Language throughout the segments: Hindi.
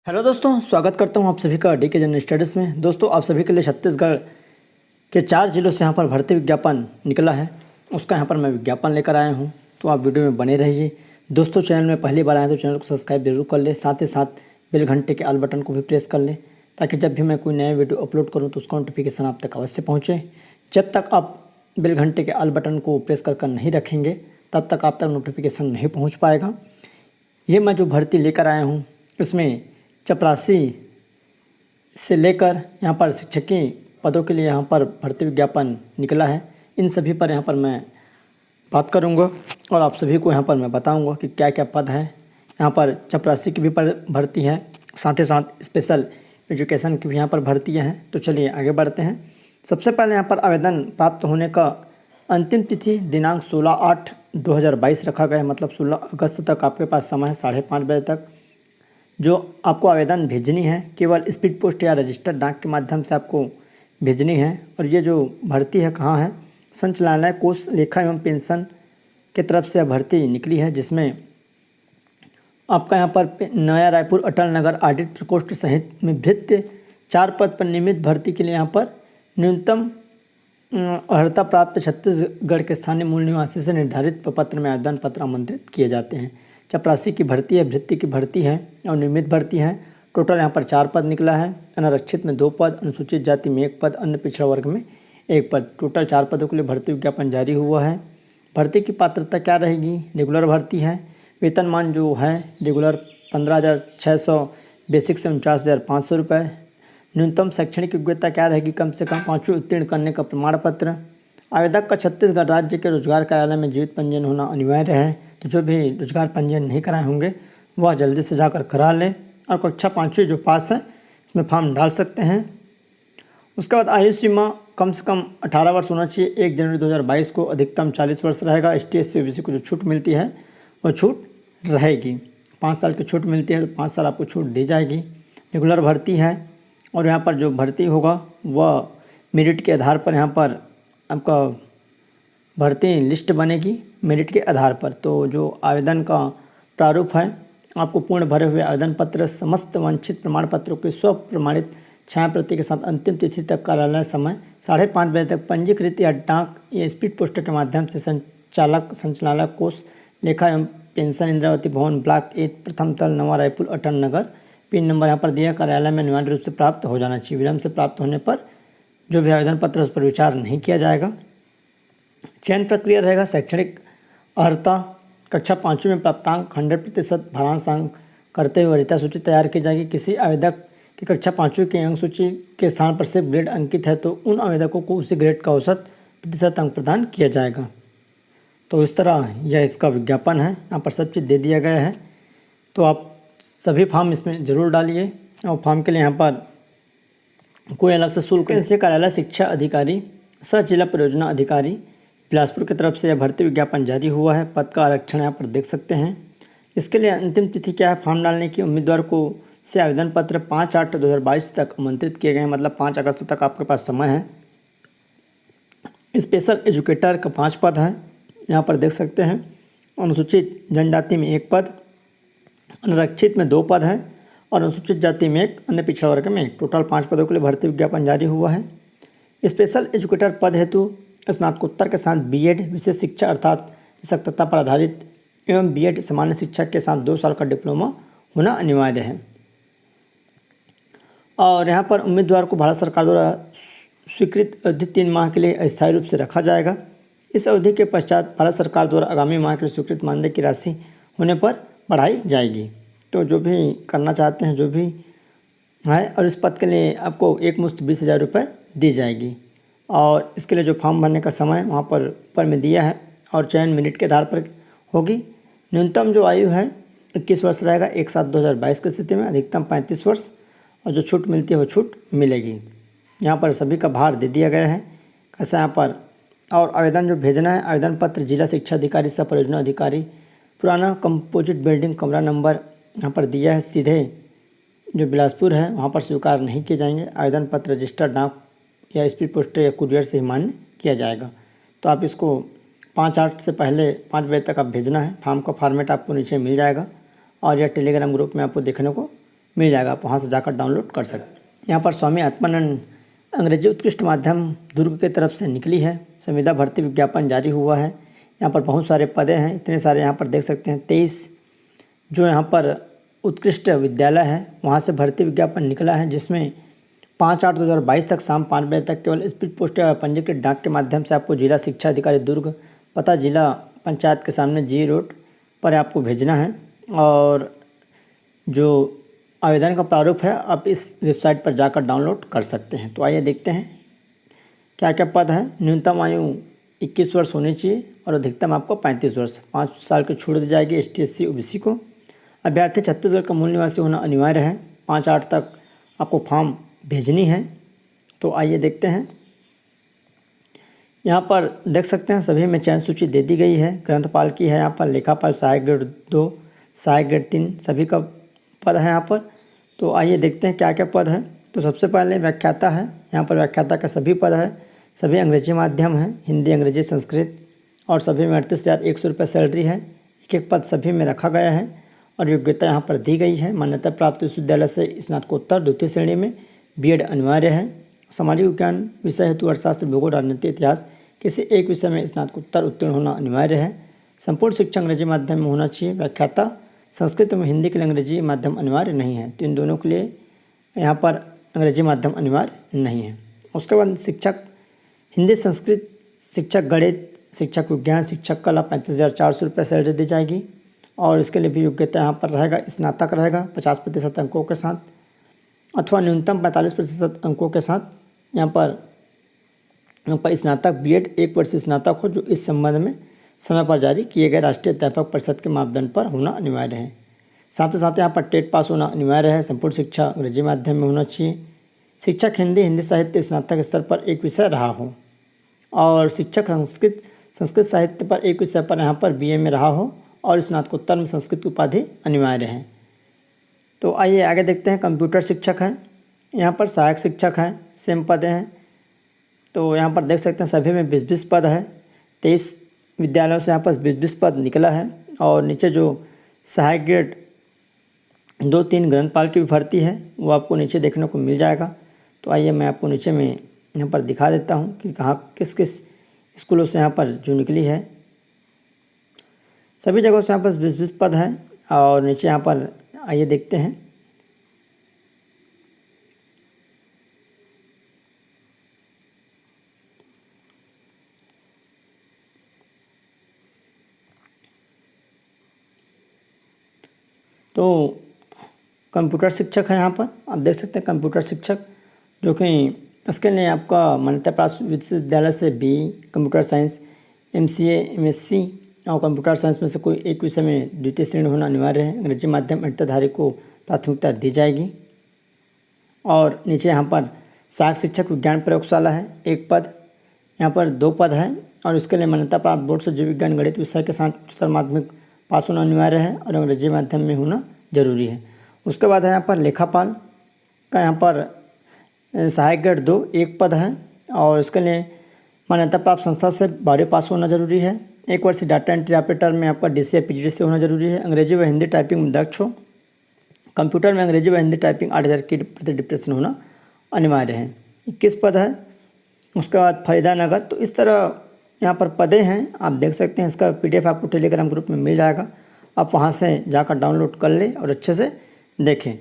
हेलो दोस्तों, स्वागत करता हूं आप सभी का डीके जनरल स्टडीज़ में। दोस्तों, आप सभी के लिए छत्तीसगढ़ के 4 जिलों से यहां पर भर्ती विज्ञापन निकला है, उसका यहां पर मैं विज्ञापन लेकर आया हूं। तो आप वीडियो में बने रहिए। दोस्तों, चैनल में पहली बार आए तो चैनल को सब्सक्राइब जरूर कर ले, साथ ही साथ बेल घंटे के ऑल बटन को भी प्रेस कर लें, ताकि जब भी मैं कोई नया वीडियो अपलोड करूँ तो उसका नोटिफिकेशन आप तक अवश्य पहुँचे। जब तक आप बेल घंटे के ऑल बटन को प्रेस कर नहीं रखेंगे, तब तक आप तक नोटिफिकेशन नहीं पहुँच पाएगा। ये मैं जो भर्ती लेकर आया हूँ, इसमें चपरासी से लेकर यहाँ पर शिक्षकीय पदों के लिए यहाँ पर भर्ती विज्ञापन निकला है। इन सभी पर यहाँ पर मैं बात करूँगा और आप सभी को यहाँ पर मैं बताऊँगा कि क्या क्या पद है। यहाँ पर चपरासी की भी भर्ती है, साथ ही साथ स्पेशल एजुकेशन की भी यहाँ पर भर्तियाँ हैं। तो चलिए आगे बढ़ते हैं। सबसे पहले यहाँ पर आवेदन प्राप्त होने का अंतिम तिथि दिनांक 16/8/2022 रखा गया है, मतलब 16 अगस्त तक आपके पास समय है, 5:30 बजे तक जो आपको आवेदन भेजनी है। केवल स्पीड पोस्ट या रजिस्टर्ड डाक के माध्यम से आपको भेजनी है। और ये जो भर्ती है कहाँ है, संचालनालय कोष लेखा एवं पेंशन की तरफ से भर्ती निकली है, जिसमें आपका यहाँ पर नया रायपुर अटल नगर ऑडिट प्रकोष्ठ सहित में भृत्य 4 पद पर नियमित भर्ती के लिए यहाँ पर न्यूनतम अर्हता प्राप्त छत्तीसगढ़ के स्थानीय मूल निवासी से निर्धारित प्रपत्र में आवेदन पत्र आमंत्रित किए जाते हैं। चपरासी की भर्ती है, भृत्य की भर्ती है और नियमित भर्ती है। टोटल यहाँ पर 4 पद निकला है। अनारक्षित में 2 पद, अनुसूचित जाति में 1 पद, अन्य पिछड़ा वर्ग में 1 पद। टोटल 4 पदों के लिए भर्ती विज्ञापन जारी हुआ है। भर्ती की पात्रता क्या रहेगी? रेगुलर भर्ती है। वेतनमान जो है रेगुलर 15,600, बेसिक से 49,500 रुपये। न्यूनतम शैक्षणिक योग्यता क्या रहेगी? कम से कम 5वीं उत्तीर्ण करने का प्रमाण पत्र। आवेदक का छत्तीसगढ़ राज्य के रोजगार कार्यालय में जीवित पंजीयन होना अनिवार्य है। तो जो भी रोजगार पंजीयन नहीं कराए होंगे वह जल्दी से जाकर करा लें। और कक्षा 5वीं जो पास है इसमें फॉर्म डाल सकते हैं। उसके बाद आयु सीमा कम से कम 18 वर्ष होना चाहिए। 1 जनवरी 2022 को अधिकतम 40 वर्ष रहेगा। ST SC OBC को जो छूट मिलती है वह छूट रहेगी। 5 साल की छूट मिलती है तो 5 साल आपको छूट दी जाएगी। रेगुलर भर्ती है और यहाँ पर जो भर्ती होगा वह मेरिट के आधार पर यहाँ पर आपका भर्ती लिस्ट बनेगी मेरिट के आधार पर। तो जो आवेदन का प्रारूप है, आपको पूर्ण भरे हुए आवेदन पत्र, समस्त वांछित प्रमाण पत्रों की स्व प्रमाणित छायाप्रति के साथ अंतिम तिथि तक कार्यालय समय 5:30 बजे तक पंजीकृत या डाक या स्पीड पोस्ट के माध्यम से संचालनालय कोष लेखा एवं पेंशन इंद्रावती भवन ब्लॉक 8 प्रथम तल नवा रायपुर अटल नगर पिन नंबर यहाँ पर दिया कार्यालय में अनिवार्य रूप से प्राप्त हो जाना चाहिए। विलम्ब से प्राप्त होने पर जो भी आवेदन पत्र उस पर विचार नहीं किया जाएगा। चयन प्रक्रिया रहेगा शैक्षणिक अर्हता कक्षा 5वीं में प्राप्तांक 100% भारांश अंक करते हुए वरीयता सूची तैयार की जाएगी। किसी आवेदक की कक्षा 5वीं की अंक सूची के स्थान पर सिर्फ ग्रेड अंकित है तो उन आवेदकों को उसी ग्रेड का औसत प्रतिशत अंक प्रदान किया जाएगा। तो इस तरह यह इसका विज्ञापन है, यहाँ पर सब चीज़ दे दिया गया है। तो आप सभी फॉर्म इसमें ज़रूर डालिए। और फॉर्म के लिए यहाँ पर कोई अलग से शुल्क नहीं। कार्यालय शिक्षा अधिकारी सह जिला परियोजना अधिकारी बिलासपुर की तरफ से यह भर्ती विज्ञापन जारी हुआ है। पद का आरक्षण यहाँ पर देख सकते हैं। इसके लिए अंतिम तिथि क्या है फॉर्म डालने की? उम्मीदवार को से आवेदन पत्र 5/8/2022 तक आमंत्रित किए गए हैं, मतलब 5 अगस्त तक आपके पास समय है। स्पेशल एजुकेटर का 5 पद है, यहाँ पर देख सकते हैं। अनुसूचित जनजाति में 1 पद, अनारक्षित में 2 पद है और अनुसूचित जाति में 1, अन्य पिछड़ा वर्ग में 1। टोटल 5 पदों के लिए भर्ती विज्ञापन जारी हुआ है। स्पेशल एजुकेटर पद हेतु स्नातकोत्तर के साथ BEd विशेष शिक्षा अर्थात शिक्षकता पर आधारित एवं BEd सामान्य शिक्षा के साथ 2 साल का डिप्लोमा होना अनिवार्य है। और यहाँ पर उम्मीदवार को भारत सरकार द्वारा स्वीकृत अवधि 3 माह के लिए अस्थायी रूप से रखा जाएगा। इस अवधि के पश्चात भारत सरकार द्वारा आगामी माह के लिए स्वीकृत मानदेय की राशि होने पर बढ़ाई जाएगी। तो जो भी करना चाहते हैं जो भी है, और इस पद के लिए आपको एकमुश्त 20,000 रुपये दी जाएगी। और इसके लिए जो फॉर्म भरने का समय वहाँ पर ऊपर में दिया है और चयन मेरिट के आधार पर होगी। न्यूनतम जो आयु है 21 वर्ष रहेगा 1/7/2022 की स्थिति में, अधिकतम 35 वर्ष। और जो छूट मिलती है वो छूट मिलेगी। यहाँ पर सभी का भार दे दिया गया है कैसा यहाँ पर। और आवेदन जो भेजना है, आवेदन पत्र जिला शिक्षा अधिकारी सह परियोजना अधिकारी, पुराना कंपोजिट बिल्डिंग, कमरा नंबर यहाँ पर दिया है, सीधे जो बिलासपुर है वहाँ पर स्वीकार नहीं किए जाएंगे। आवेदन पत्र रजिस्टर्ड डाक या स्पीड पोस्ट या कुरियर से ही मान्य किया जाएगा। तो आप इसको 5/8 से पहले 5 बजे तक आप भेजना है। फॉर्म का फॉर्मेट आपको नीचे मिल जाएगा और यह टेलीग्राम ग्रुप में आपको देखने को मिल जाएगा, आप वहाँ से जाकर डाउनलोड कर सकते हैं। यहाँ पर स्वामी आत्मानंद अंग्रेजी उत्कृष्ट माध्यम दुर्ग की तरफ से निकली है, संविदा भर्ती विज्ञापन जारी हुआ है। यहाँ पर बहुत सारे पदे हैं, इतने सारे यहाँ पर देख सकते हैं। 23 जो यहाँ पर उत्कृष्ट विद्यालय है वहाँ से भर्ती विज्ञापन निकला है, जिसमें 5/8/2022 तक शाम 5 बजे तक केवल स्पीड पोस्ट या पंजीकृत डाक के माध्यम से आपको जिला शिक्षा अधिकारी दुर्ग, पता जिला पंचायत के सामने जी रोड पर आपको भेजना है। और जो आवेदन का प्रारूप है आप इस वेबसाइट पर जाकर डाउनलोड कर सकते हैं। तो आइए देखते हैं क्या क्या पद है। न्यूनतम आयु 21 वर्ष होनी चाहिए और अधिकतम आपको 35 वर्ष, 5 साल की छूट दी जाएगी ST SC OBC को। अभ्यर्थी छत्तीसगढ़ का मूल निवासी होना अनिवार्य है। 5/8 तक आपको फॉर्म भेजनी है। तो आइए देखते हैं। यहाँ पर देख सकते हैं सभी में चयन सूची दे दी गई है। ग्रंथपाल की है, यहाँ पर लेखापाल सहायक ग्रेड 2, सहायक ग्रेड 3 सभी का पद है यहाँ पर। तो आइए देखते हैं क्या क्या पद है। तो सबसे पहले व्याख्याता है, यहाँ पर व्याख्याता का सभी पद है, सभी अंग्रेजी माध्यम है, हिंदी अंग्रेजी संस्कृत, और सभी में 38,100 रुपये सैलरी है। एक पद सभी में रखा गया है और योग्यता यहाँ पर दी गई है। मान्यता प्राप्त विश्वविद्यालय से स्नातकोत्तर द्वितीय श्रेणी में B.Ed अनिवार्य है। सामाजिक विज्ञान विषय हेतु अर्थशास्त्र, भूगोल, राजनीति, इतिहास किसी एक विषय में स्नातकोत्तर उत्तीर्ण होना अनिवार्य है। संपूर्ण शिक्षा अंग्रेजी माध्यम में होना चाहिए। व्याख्याता संस्कृत में हिंदी के लिए अंग्रेजी माध्यम अनिवार्य नहीं है, तो इन दोनों के लिए यहाँ पर अंग्रेजी माध्यम अनिवार्य नहीं है। उसके बाद शिक्षक हिंदी संस्कृत, शिक्षक गणित, शिक्षक विज्ञान, शिक्षक कला 35,400 रुपये सैलरी दी जाएगी। और इसके लिए भी योग्यता यहाँ पर रहेगा, स्नातक रहेगा 50% अंकों के साथ अथवा न्यूनतम 45% अंकों के साथ। यहाँ पर स्नातक B.Ed 1 वर्ष स्नातक हो जो इस संबंध में समय पर जारी किए गए राष्ट्रीय अध्यापक परिषद के मापदंड पर होना अनिवार्य है। साथ ही साथ यहाँ पर टेट पास होना अनिवार्य है। संपूर्ण शिक्षा अंग्रेजी माध्यम में होना चाहिए। शिक्षक हिंदी साहित्य स्नातक स्तर पर एक विषय रहा हो, और शिक्षक संस्कृत साहित्य पर एक विषय पर यहाँ पर BA में रहा हो, और स्नातकोत्तर में संस्कृत की उपाधि अनिवार्य है। तो आइए आगे देखते हैं। कंप्यूटर शिक्षक है, यहाँ पर सहायक शिक्षक है, सेम पद हैं। तो यहाँ पर देख सकते हैं सभी में 20-20 पद है। 23 विद्यालयों से यहाँ पर 20-20 पद निकला है। और नीचे जो सहायक ग्रेड 2-3 ग्रंथपाल की भी भर्ती है वो आपको नीचे देखने को मिल जाएगा। तो आइए मैं आपको नीचे में यहाँ पर दिखा देता हूँ कि कहाँ किस किस स्कूलों से यहाँ पर जो निकली है। सभी जगहों से यहाँ पर 20-20 पद है। और नीचे यहाँ पर आइए देखते हैं। तो कंप्यूटर शिक्षक है, यहाँ पर आप देख सकते हैं कंप्यूटर शिक्षक, जो कि इसके लिए आपका मान्यता प्राप्त विश्वविद्यालय से BE computer science, MCA MSc और कंप्यूटर साइंस में से कोई एक विषय में द्वितीय श्रेणी होना अनिवार्य है। अंग्रेजी माध्यम अंतधारी को प्राथमिकता दी जाएगी। और नीचे यहाँ पर सहायक शिक्षक विज्ञान प्रयोगशाला है, 1 पद, यहाँ पर 2 पद है। और इसके लिए मान्यता प्राप्त बोर्ड से जीव विज्ञान गणित विषय के साथ उच्चतर माध्यमिक पास होना अनिवार्य है और अंग्रेजी माध्यम में होना जरूरी है। उसके बाद है यहाँ पर लेखापाल का, यहाँ पर सहायक ग्रेड 2 1 पद है। और इसके लिए मान्यता प्राप्त संस्था से 12वीं पास होना जरूरी है। 1 वर्ष डाटा एंट्री ऑपरेटर में आपका DC या PGD से होना जरूरी है। अंग्रेजी व हिंदी टाइपिंग में दक्ष हो। कंप्यूटर में अंग्रेजी व हिंदी टाइपिंग 8,000 की प्रति डिप्रेशन होना अनिवार्य है। 21 पद है। उसके बाद फरीदानगर। तो इस तरह यहाँ पर पदे हैं, आप देख सकते हैं। इसका PDF आपको टेलीग्राम ग्रुप में मिल जाएगा, आप वहाँ से जाकर डाउनलोड कर लें और अच्छे से देखें।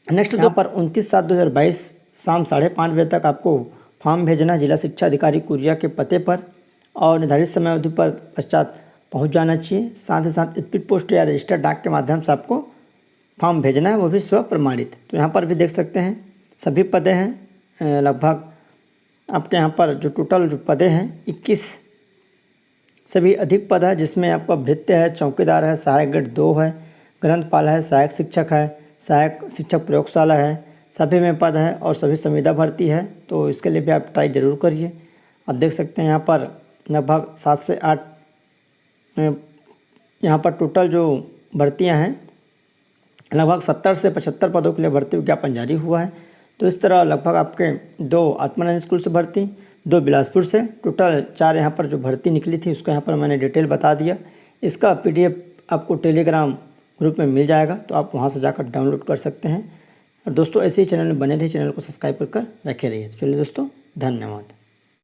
नेक्स्ट यहाँ पर 29/7/2022 शाम 5:30 बजे तक आपको फॉर्म भेजना जिला शिक्षा अधिकारी कुरिया के पते पर, और निर्धारित समय अवधि पर पश्चात पहुँच जाना चाहिए। साथ ही साथ स्पीड पोस्ट या रजिस्टर्ड डाक के माध्यम से आपको फॉर्म भेजना है, वो भी स्व प्रमाणित। तो यहाँ पर भी देख सकते हैं सभी पदे हैं। लगभग आपके यहाँ पर जो टोटल जो पदे हैं 21 से भी अधिक पद है, जिसमें आपका भृत्य है, चौकीदार है, सहायक ग्रेड 2 है, ग्रंथपाल है, सहायक शिक्षक है, सहायक शिक्षक प्रयोगशाला है, सभी में पद है और सभी संविदा भर्ती है। तो इसके लिए भी आप ट्राई ज़रूर करिए। आप देख सकते हैं यहाँ पर लगभग 7 से 8 यहाँ पर टोटल जो भर्तियाँ हैं, लगभग 70 से 75 पदों के लिए भर्ती विज्ञापन जारी हुआ है। तो इस तरह लगभग आपके 2 आत्मानंद स्कूल से भर्ती, 2 बिलासपुर से, टोटल 4 यहाँ पर जो भर्ती निकली थी उसका यहाँ पर मैंने डिटेल बता दिया। इसका PDF आपको टेलीग्राम ग्रुप में मिल जाएगा, तो आप वहाँ से जाकर डाउनलोड कर सकते हैं। और दोस्तों ऐसे ही चैनल में बने रहिए, चैनल को सब्सक्राइब कर रखे रहिए। तो चलिए दोस्तों, धन्यवाद।